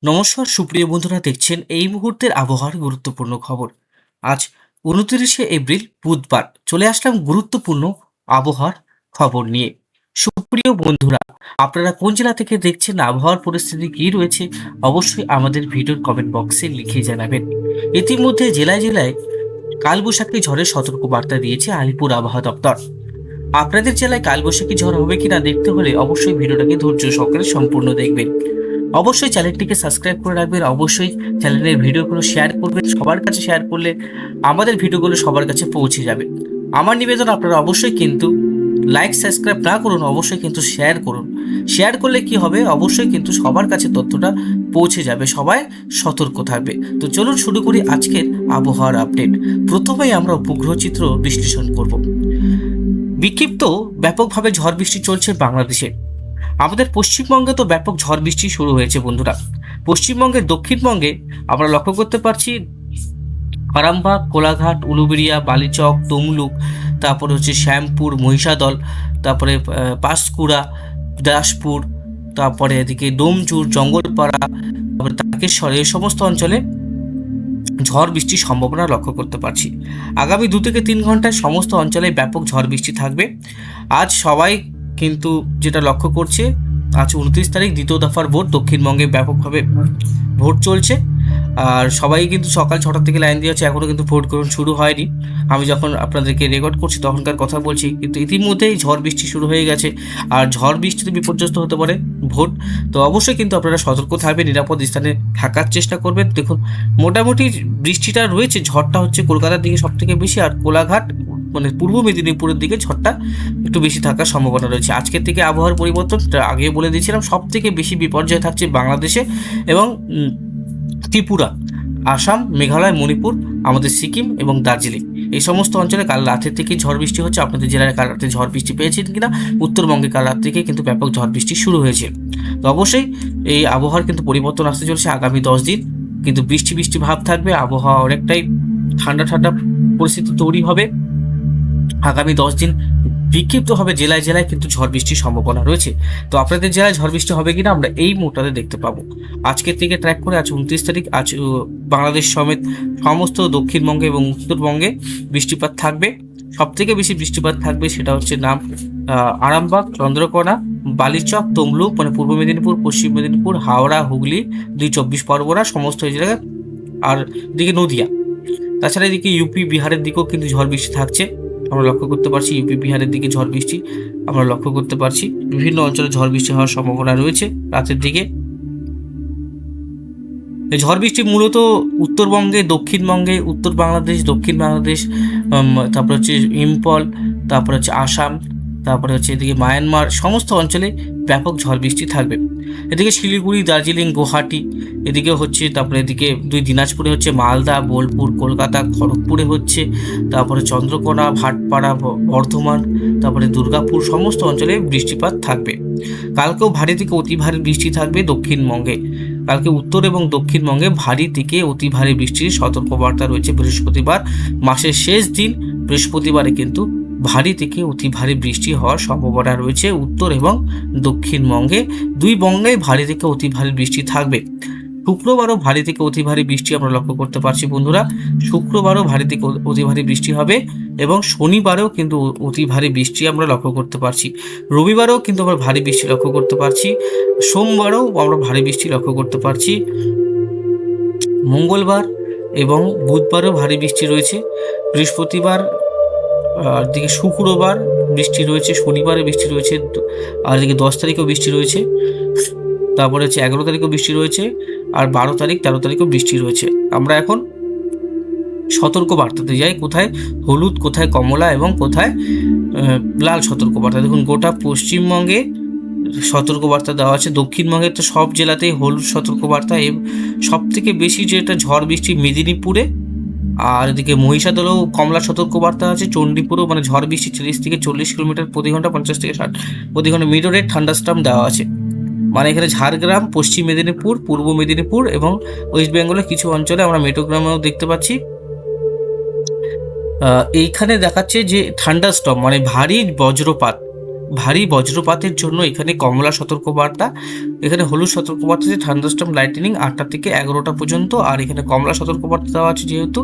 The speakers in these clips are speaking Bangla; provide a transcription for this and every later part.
নমস্কার সুপ্রিয় বন্ধুরা, দেখছেন এই মুহূর্তের আবহাওয়ার গুরুত্বপূর্ণ খবর। আজ 29শে এপ্রিল বুধবার চলে আসলাম গুরুত্বপূর্ণ আবহাওয়ার খবর নিয়ে। সুপ্রিয় বন্ধুরা, আপনারা কোন জেলা থেকে দেখছেন, আবহাওয়ার পরিস্থিতি কী রয়েছে, অবশ্যই আমাদের ভিডিওর কমেন্ট বক্সে লিখে জানাবেন। ইতিমধ্যে জেলায় জেলায় কালবৈশাখী ঝড়ের সতর্কবার্তা দিয়েছে আলিপুর আবহাওয়া দপ্তর। আপনাদের জেলায় কালবৈশাখী ঝড় হবে কিনা দেখতে হলে অবশ্যই ভিডিওটাকে ধৈর্য সহকারে সম্পূর্ণ দেখবেন। অবশ্যই চ্যানেলটিকে সাবস্ক্রাইব করে রাখবেন, অবশ্যই চ্যানেলের ভিডিওগুলো শেয়ার করবেন। সবার কাছে শেয়ার করলে আমাদের ভিডিওগুলো সবার কাছে পৌঁছে যাবে। আমার নিবেদন, আপনারা অবশ্যই কিন্তু লাইক সাবস্ক্রাইব না করুন, অবশ্যই কিন্তু শেয়ার করুন। শেয়ার করলে কি হবে, অবশ্যই কিন্তু সবার কাছে তথ্যটা পৌঁছে যাবে, সবাই সতর্ক থাকবে। তো চলুন শুরু করি আজকের আবহাওয়ার আপডেট। প্রথমেই আমরা উপগ্রহ চিত্র বিশ্লেষণ করব। বিক্ষিপ্ত ব্যাপকভাবে ঝড় বৃষ্টি চলছে বাংলাদেশে। আমাদের পশ্চিমবঙ্গে তো ব্যাপক ঝড় বৃষ্টি শুরু হয়েছে বন্ধুরা। পশ্চিমবঙ্গের দক্ষিণবঙ্গে আমরা লক্ষ্য করতে পারছি আরামবাগ, কোলাঘাট, উলুবেড়িয়া, বালিচক, তমলুক, তারপরে হচ্ছে শ্যামপুর, মহিষাদল, তারপরে পাঁশকুড়া, দাসপুর, তারপরে এদিকে ডোমজুর, জঙ্গলপাড়া, তারপরে তারকেশ্বর, এই সমস্ত অঞ্চলে ঝড় বৃষ্টির সম্ভাবনা লক্ষ্য করতে পারছি। আগামী 2 থেকে 3 ঘন্টায় সমস্ত অঞ্চলে ব্যাপক ঝড় বৃষ্টি থাকবে। আজ সবাই কিন্তু যেটা লক্ষ্য করছে, আজ 29 তারিখ দ্বিতীয় দফার ভোট দক্ষিণবঙ্গে ব্যাপকভাবে ভোট চলছে। আর সবাই কিন্তু সকাল 6টা থেকে লাইন দিয়ে আছে, এখনও কিন্তু ভোট গ্রহণ শুরু হয়নি। আমি যখন আপনাদেরকে রেকর্ড করছি তখনকার কথা বলছি, কিন্তু ইতিমধ্যেই ঝড় বৃষ্টি শুরু হয়ে গেছে। আর ঝড় বৃষ্টিতে বিপর্যস্ত হতে পারে ভোট। তো অবশ্যই কিন্তু আপনারা সতর্ক থাকবেন, নিরাপদ স্থানে থাকার চেষ্টা করবেন। দেখুন, মোটামুটি বৃষ্টিটা রয়েছে, ঝড়টা হচ্ছে কলকাতার দিকে সব থেকে বেশি, আর কোলাঘাট মানে পূর্ব মেদিনীপুরের দিকে ঝড়টা একটু বেশি থাকার সম্ভাবনা রয়েছে। আজকের থেকে আবহাওয়ার পরিবর্তন আগে বলে দিয়েছিলাম, সব থেকে বেশি বিপর্যয় থাকছে বাংলাদেশে এবং ত্রিপুরা, আসাম, মেঘালয়, মণিপুর, আমাদের সিকিম এবং দার্জিলিং, এই সমস্ত অঞ্চলে কাল রাতের থেকে ঝড় বৃষ্টি হচ্ছে। আপনাদের জেলায় কাল রাতে ঝড় বৃষ্টি পেয়েছেন কিনা? উত্তরবঙ্গে কাল রাত থেকে কিন্তু ব্যাপক ঝড় বৃষ্টি শুরু হয়েছে। তো অবশ্যই এই আবহাওয়ার কিন্তু পরিবর্তন আসতে চলছে আগামী 10 দিন। কিন্তু বৃষ্টি বৃষ্টি ভাব থাকবে, আবহাওয়া অনেকটাই ঠান্ডা ঠান্ডা পরিস্থিতি তৈরি হবে। আগামী 10 দিন বিক্ষিপ্তভাবে জেলায় জেলায় কিন্তু ঝড় বৃষ্টির সম্ভাবনা রয়েছে। তো আপনাদের জেলায় ঝড় বৃষ্টি হবে কিনা আমরা এই মুহূর্তে দেখতে পাবো। আজকের থেকে ট্র্যাক করে, আজ 29 তারিখ, আজ বাংলাদেশ সমেত সমস্ত দক্ষিণবঙ্গে এবং উত্তরবঙ্গে বৃষ্টিপাত থাকবে। সব থেকে বেশি বৃষ্টিপাত থাকবে সেটা হচ্ছে আরামবাগ, চন্দ্রকোনা, বালিচক, তমলুক মানে পূর্ব মেদিনীপুর, পশ্চিম মেদিনীপুর, হাওড়া, হুগলি, 24 পরগনা, সমস্ত এই জায়গায়, আর এদিকে নদিয়া। তাছাড়া এদিকে ইউপি, বিহারের দিকেও কিন্তু ঝড় বৃষ্টি থাকছে, আমরা লক্ষ্য করতে পারছি। ইউপি, বিহারের দিকে ঝড় বৃষ্টি আমরা লক্ষ্য করতে পারছি। বিভিন্ন অঞ্চলে ঝড় বৃষ্টি হওয়ার সম্ভাবনা রয়েছে রাতের দিকে। এই ঝড় বৃষ্টি মূলত উত্তরবঙ্গে, দক্ষিণবঙ্গে, উত্তর বাংলাদেশ, দক্ষিণ বাংলাদেশ, তারপরে হচ্ছে ইম্ফল, তারপরে হচ্ছে আসাম, তারপরে হচ্ছে এদিকে মায়ানমার, সমস্ত অঞ্চলে ব্যাপক ঝড় বৃষ্টি থাকবে। এদিকে শিলিগুড়ি, দার্জিলিং, গুয়াহাটি এদিকে হচ্ছে, তারপরে এদিকে দিনাজপুরে হচ্ছে, মালদা, বোলপুর, কলকাতা, খড়গপুরে হচ্ছে, তারপরে চন্দ্রকোনা, ভাটপাড়া, বর্ধমান, তারপরে দুর্গাপুর, সমস্ত অঞ্চলে বৃষ্টিপাত থাকবে। কালকেও ভারী থেকে অতি ভারী বৃষ্টি থাকবে দক্ষিণবঙ্গে। কালকে উত্তর এবং দক্ষিণবঙ্গে ভারী থেকে অতি ভারী বৃষ্টির সতর্কবার্তা রয়েছে। বৃহস্পতিবার, মাসের শেষ দিন বৃহস্পতিবারে কিন্তু ভারী থেকে অতি ভারী বৃষ্টি হওয়ার সম্ভাবনা রয়েছে উত্তর এবং দক্ষিণবঙ্গে। দুই বঙ্গে ভারী থেকে অতি ভারী বৃষ্টি থাকবে। শুক্রবারও ভারী থেকে অতি ভারী বৃষ্টি আমরা লক্ষ্য করতে পারছি বন্ধুরা। শুক্রবারও ভারী থেকে অতি ভারী বৃষ্টি হবে এবং শনিবারেও কিন্তু অতি ভারী বৃষ্টি আমরা লক্ষ্য করতে পারছি। রবিবারেও কিন্তু আমরা ভারী বৃষ্টি লক্ষ্য করতে পারছি। সোমবারেও আমরা ভারী বৃষ্টি লক্ষ্য করতে পারছি। মঙ্গলবার এবং বুধবারেও ভারী বৃষ্টি রয়েছে। বৃহস্পতিবার আর দিকে শুক্রবার বৃষ্টি রয়েছে, শনিবারে বৃষ্টি রয়েছে, আর এদিকে 10 তারিখেও বৃষ্টি রয়েছে, তারপরে হচ্ছে 11 তারিখেও বৃষ্টি রয়েছে, আর 12 তারিখ 13 তারিখেও বৃষ্টি রয়েছে। আমরা এখন সতর্ক বার্তাতে যাই, কোথায় হলুদ, কোথায় কমলা এবং কোথায় লাল সতর্কবার্তা। দেখুন, গোটা পশ্চিমবঙ্গে সতর্কবার্তা দেওয়া আছে। দক্ষিণবঙ্গের তো সব জেলাতেই হলুদ সতর্কবার্তা। সব থেকে বেশি যেটা ঝড় বৃষ্টি মেদিনীপুরে, আর এদিকে মহিষাদলেও কমলা সতর্কবার্তা আছে। চণ্ডীপুরেও মানে ঝড় বৃষ্টি 30 থেকে 40 কিলোমিটার প্রতি ঘন্টা, 50 থেকে 60 প্রতি ঘন্টা মিড রেট থান্ডারস্টর্ম দেওয়া আছে। মানে এখানে ঝাড়গ্রাম, পশ্চিম মেদিনীপুর, পূর্ব মেদিনীপুর এবং ওয়েস্ট বেঙ্গলের কিছু অঞ্চলে আমরা মেট্রোগ্রামেও দেখতে পাচ্ছি। এইখানে দেখাচ্ছে যে থান্ডারস্টর্ম মানে ভারী বজ্রপাত, ভারী বজ্রপাতের জন্য এখানে কমলা সতর্কবার্তা, এখানে হলুদ সতর্কবার্তা আছে থান্ডারস্টর্ম লাইটনিং 8টা থেকে 11টা পর্যন্ত, আর এখানে কমলা সতর্কবার্তা দেওয়া আছে যেহেতু,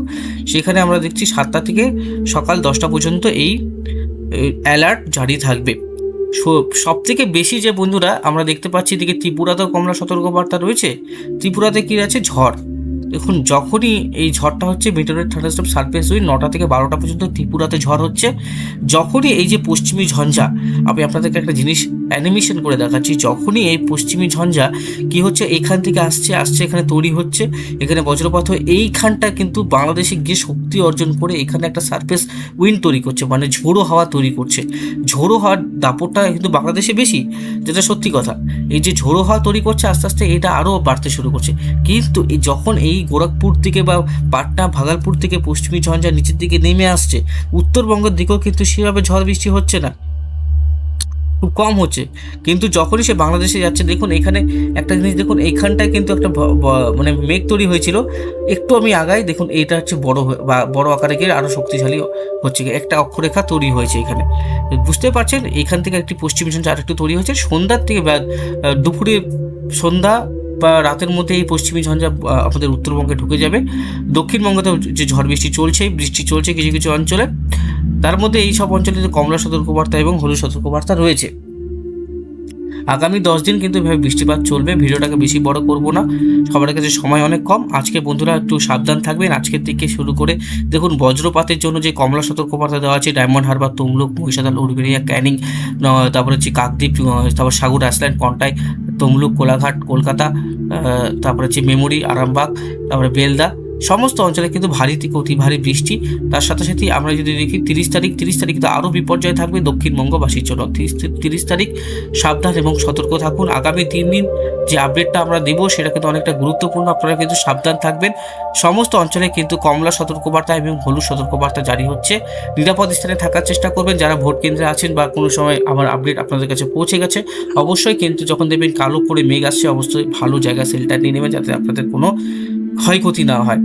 সেখানে আমরা দেখছি 7টা থেকে সকাল 10টা পর্যন্ত এই অ্যালার্ট জারি থাকবে। সব থেকে বেশি যে বন্ধুরা আমরা দেখতে পাচ্ছি এদিকে ত্রিপুরাতেও কমলা সতর্কবার্তা রয়েছে। ত্রিপুরাতে কি আছে, ঝড়। দেখুন যখনই এই ঝড়টা হচ্ছে মেটেরিয়র থান্ডারস্টর্ম সারফেস উইন্ড 9টা থেকে 12টা পর্যন্ত ত্রিপুরাতে ঝড় হচ্ছে। যখনই এই যে পশ্চিমী ঝঞ্ঝা, আমি আপনাদেরকে একটা জিনিস অ্যানিমেশন করে দেখাচ্ছি, যখনই এই পশ্চিমী ঝঞ্ঝা কি হচ্ছে এখান থেকে আসছে এখানে তৈরি হচ্ছে, এখানে বজ্রপাত হয়ে এইখানটা কিন্তু বাংলাদেশে গিয়ে শক্তি অর্জন করে এখানে একটা সারফেস উইন্ড তৈরি করছে, মানে ঝোড়ো হাওয়া তৈরি করছে। ঝোড়ো হাওয়ার দাপটটা কিন্তু বাংলাদেশে বেশি, যেটা সত্যি কথা। এই যে ঝোড়ো হাওয়া তৈরি করছে আস্তে আস্তে এটা আরও বাড়তে শুরু করছে। কিন্তু যখন এই গোরখপুর থেকে বা পাটনা ভাগলপুর থেকে পশ্চিমী ঝঞ্ঝা নিচের দিকে নেমে আসছে, উত্তরবঙ্গের দিকেও কিন্তু সেভাবে ঝড় বৃষ্টি হচ্ছে না, খুব কম হচ্ছে। কিন্তু যখনই সে বাংলাদেশে যাচ্ছে, দেখুন এখানে একটা জিনিস দেখুন, এইখানটায় কিন্তু একটা মানে মেঘ তৈরি হয়েছিল, একটু আমি আগাই দেখুন এইটা হচ্ছে বড় আকারে গিয়ে আরও শক্তিশালী হচ্ছে, একটা অক্ষরেখা তৈরি হয়েছে এখানে, বুঝতে পারছেন। এখান থেকে একটি পশ্চিম ঝঞ্ঝা আরেকটু তৈরি হয়েছে সন্ধ্যার থেকে দুপুরে সন্ধ্যা বা রাতের মধ্যে এই পশ্চিমী ঝঞ্ঝা আমাদের উত্তরবঙ্গে ঢুকে যাবে। দক্ষিণবঙ্গতেও যে ঝড় বৃষ্টি চলছে কিছু কিছু অঞ্চলে, তার মধ্যে এই সব অঞ্চলে কমলা সতর্কবার্তা এবং হলুদ সতর্কবার্তা রয়েছে। আগামী 10 দিন কিন্তু এভাবে বৃষ্টিপাত চলবে। ভিডিওটাকে বেশি বড় করব না, সবার কাছে সময় অনেক কম। আজকে বন্ধুরা একটু সাবধান থাকবেন। আজকের থেকে শুরু করে দেখুন বজ্রপাতের জন্য যে কমলা সতর্কবার্তা দেওয়া আছে ডায়মন্ড হারবার, তমলুক, মহিষাদল, উলবেড়িয়া, ক্যানিং, তারপরে হচ্ছে কাকদ্বীপ, তারপর সাগর, আইসল্যান্ড, কন্টাই, তমলুক, কোলাঘাট, কলকাতা, তারপরে হচ্ছে মেমরি, আরামবাগ, তারপরে বেলদা, সমস্ত অঞ্চলে কিন্তু ভারী থেকে অতি ভারী বৃষ্টি। তার সাথে সাথে আমরা যদি দেখি 30 তারিখ তো আরও বিপর্যয় থাকবে দক্ষিণবঙ্গবাসীর জন্য। 30 তারিখ সাবধান এবং সতর্ক থাকুন। আগামী 3 দিন যে আপডেটটা আমরা দেবো সেটা কিন্তু অনেকটা গুরুত্বপূর্ণ, আপনারা কিন্তু সাবধান থাকবেন। সমস্ত অঞ্চলে কিন্তু কমলা সতর্কবার্তা এবং হলুদ সতর্কবার্তা জারি হচ্ছে। নিরাপদ স্থানে থাকার চেষ্টা করবেন। যারা ভোট কেন্দ্রে আছেন বা কোনো সময় আমার আপডেট আপনাদের কাছে পৌঁছে গেছে, অবশ্যই কিন্তু যখন দেখবেন কালো করে মেঘ আসছে, অবশ্যই ভালো জায়গা শেল্টার নিয়ে নেবেন যাতে আপনাদের কোনো ক্ষয়ক্ষতি না হয়,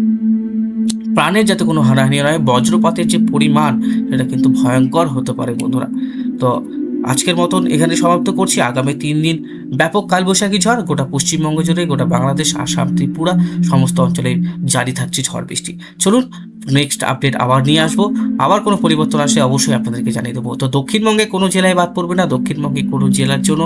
প্রাণের যাতে কোনো হানাহানি না হয়। বজ্রপাতের যে পরিমাণ সেটা কিন্তু ভয়ঙ্কর হতে পারে বন্ধুরা। তো আজকের মতন এখানে সমাপ্ত করছি। আগামী 3 দিন ব্যাপক কালবৈশাখী ঝড় গোটা পশ্চিমবঙ্গ জুড়ে, গোটা বাংলাদেশ, আসাম, ত্রিপুরা সমস্ত অঞ্চলে জারি থাকছে ঝড় বৃষ্টি। চলুন নেক্সট আপডেট আবার নিয়ে আসবো, আবার কোনো পরিবর্তন আসলে অবশ্যই আপনাদেরকে জানিয়ে দেবো। তো দক্ষিণবঙ্গে কোনো জেলায় বাদ পড়বে না, দক্ষিণবঙ্গে কোনো জেলার জন্য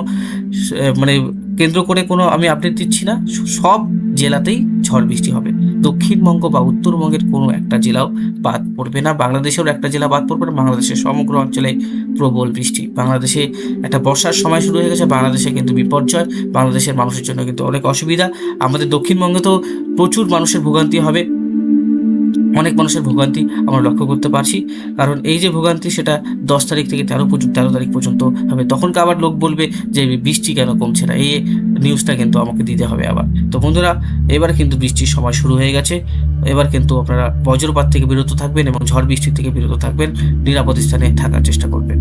মানে কেন্দ্র করে কোনো আমি আপডেট দিচ্ছি না, সব জেলাতেই ঝড় বৃষ্টি হবে। দক্ষিণবঙ্গ বা উত্তরবঙ্গের কোনো একটা জেলাও বাদ পড়বে না, বাংলাদেশেরও একটা জেলা বাদ পড়বে না। বাংলাদেশের সমগ্র অঞ্চলে প্রবল বৃষ্টি। বাংলাদেশে একটা বর্ষার সময় শুরু হয়ে গেছে, বাংলাদেশে কিন্তু বিপর্যয়, বাংলাদেশের মানুষের জন্য কিন্তু অনেক অসুবিধা। আমাদের দক্ষিণবঙ্গে তো প্রচুর মানুষের ভোগান্তি হবে, অনেক মানুষের ভোগান্তি আমরা লক্ষ্য করতে পারছি। কারণ এই যে ভোগান্তি সেটা 10 তারিখ থেকে 13 তারিখ পর্যন্ত হবে। তখনকে আবার লোক বলবে যে বৃষ্টি কেন কমছে না, এই নিউজটা কিন্তু আমাকে দিতে হবে আবার। তো বন্ধুরা এবার কিন্তু বৃষ্টির সময় শুরু হয়ে গেছে। এবার কিন্তু আপনারা বজ্রপাত থেকে বিরত থাকবেন এবং ঝড় বৃষ্টি থেকে বিরত থাকবেন, নিরাপদ স্থানে থাকার চেষ্টা করবেন।